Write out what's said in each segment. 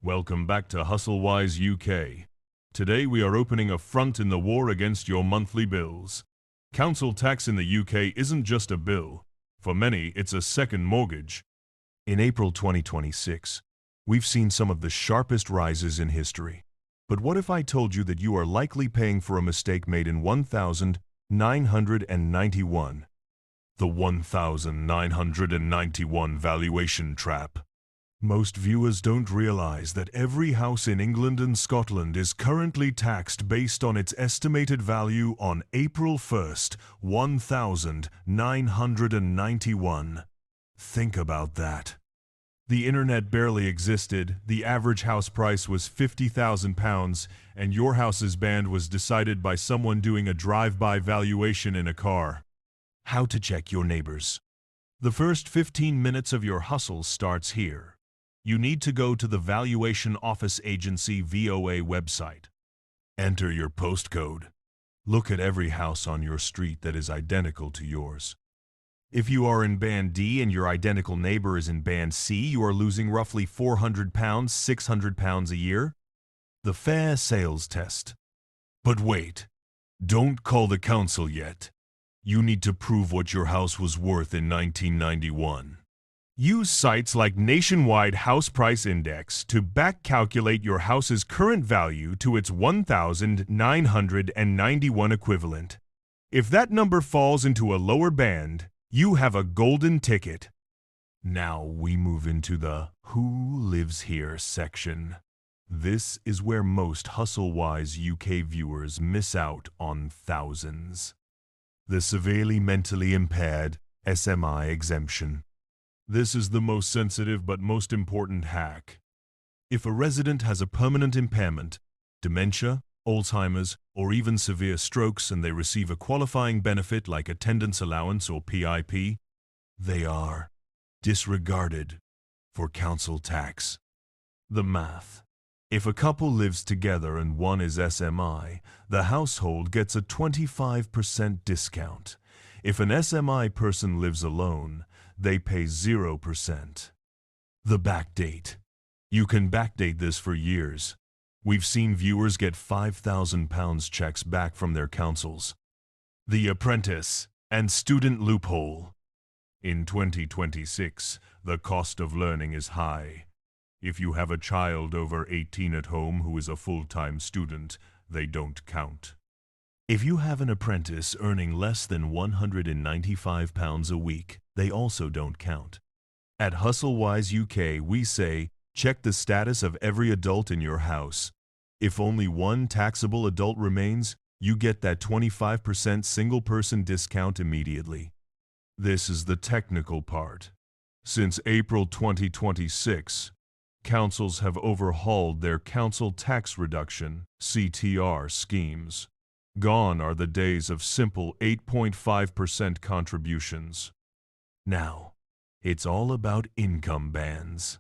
Welcome back to HustleWise UK. Today we are opening a front in the war against your monthly bills. Council tax in the UK isn't just a bill. For many, it's a second mortgage. In April 2026, we've seen some of the sharpest rises in history. But what if I told you that you are likely paying for a mistake made in 1991? The 1991 valuation trap. Most viewers don't realize that every house in England and Scotland is currently taxed based on its estimated value on April 1st, 1991. Think about that. The internet barely existed, the average house price was £50,000, and your house's band was decided by someone doing a drive-by valuation in a car. How to check your neighbors. The first 15 minutes of your hustle starts here. You need to go to the Valuation Office Agency (VOA) website. Enter your postcode. Look at every house on your street that is identical to yours. If you are in Band D and your identical neighbor is in Band C, you are losing roughly £400, £600 a year. The fair sales test. But wait, don't call the council yet. You need to prove what your house was worth in 1991. Use sites like Nationwide House Price Index to back-calculate your house's current value to its 1991 equivalent. If that number falls into a lower band, you have a golden ticket. Now we move into the Who Lives Here section. This is where most HustleWise UK viewers miss out on thousands. The severely mentally impaired SMI exemption. This is the most sensitive but most important hack. If a resident has a permanent impairment, dementia, Alzheimer's, or even severe strokes and they receive a qualifying benefit like attendance allowance or PIP, they are disregarded for council tax. The math. If a couple lives together and one is SMI, the household gets a 25% discount. If an SMI person lives alone, they pay 0%. The backdate. You can backdate this for years. We've seen viewers get £5,000 checks back from their councils. The apprentice and student loophole. In 2026, the cost of learning is high. If you have a child over 18 at home who is a full-time student, they don't count. If you have an apprentice earning less than £195 a week, they also don't count. At HustleWise UK, we say, check the status of every adult in your house. If only one taxable adult remains, you get that 25% single-person discount immediately. This is the technical part. Since April 2026, councils have overhauled their council tax reduction (CTR) schemes. Gone are the days of simple 8.5% contributions. Now, it's all about income bands.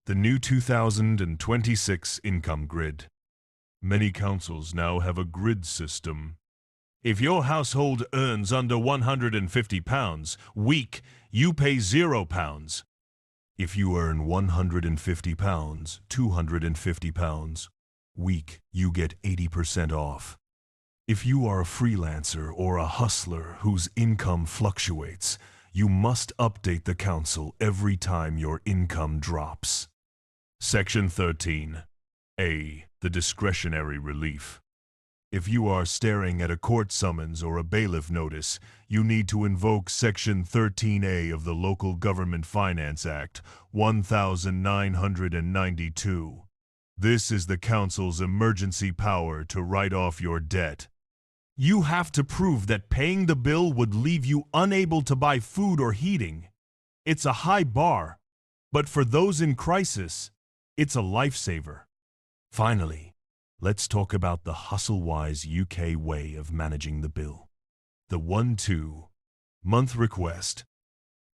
The new 2026 income grid. Many councils now have a grid system. If your household earns under £150 week, you pay £0. If you earn £150, £250 week, you get 80% off. If you are a freelancer or a hustler whose income fluctuates, you must update the council every time your income drops. Section 13. A. The discretionary relief. If you are staring at a court summons or a bailiff notice, you need to invoke Section 13A of the Local Government Finance Act, 1992. This is the council's emergency power to write off your debt. You have to prove that paying the bill would leave you unable to buy food or heating. It's a high bar, but for those in crisis, it's a lifesaver. Finally, let's talk about the HustleWise UK way of managing the bill. The 1-2 month request.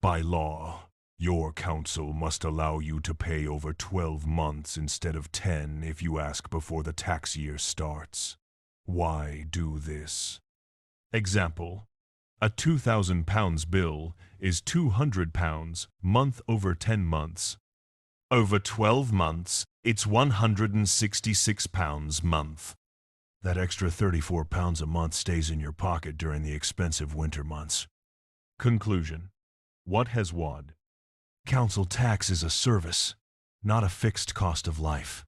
By law, your council must allow you to pay over 12 months instead of 10 if you ask before the tax year starts. Why do this? Example: a £2,000 bill is £200 month over 10 months. Over 12 months, It's £166 month. That extra £34 a month stays in your pocket during the expensive winter months. Conclusion. What has WOD? Council tax is a service, not a fixed cost of life.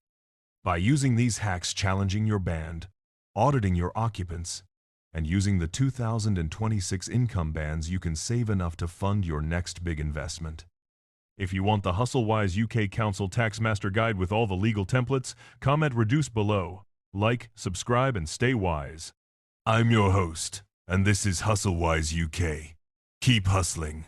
By using these hacks, challenging your band, auditing your occupants, and using the 2026 income bands, you can save enough to fund your next big investment. If you want the HustleWise UK Council Tax Master Guide with all the legal templates, comment reduce below. Like, subscribe, and stay wise. I'm your host, and this is HustleWise UK. Keep hustling.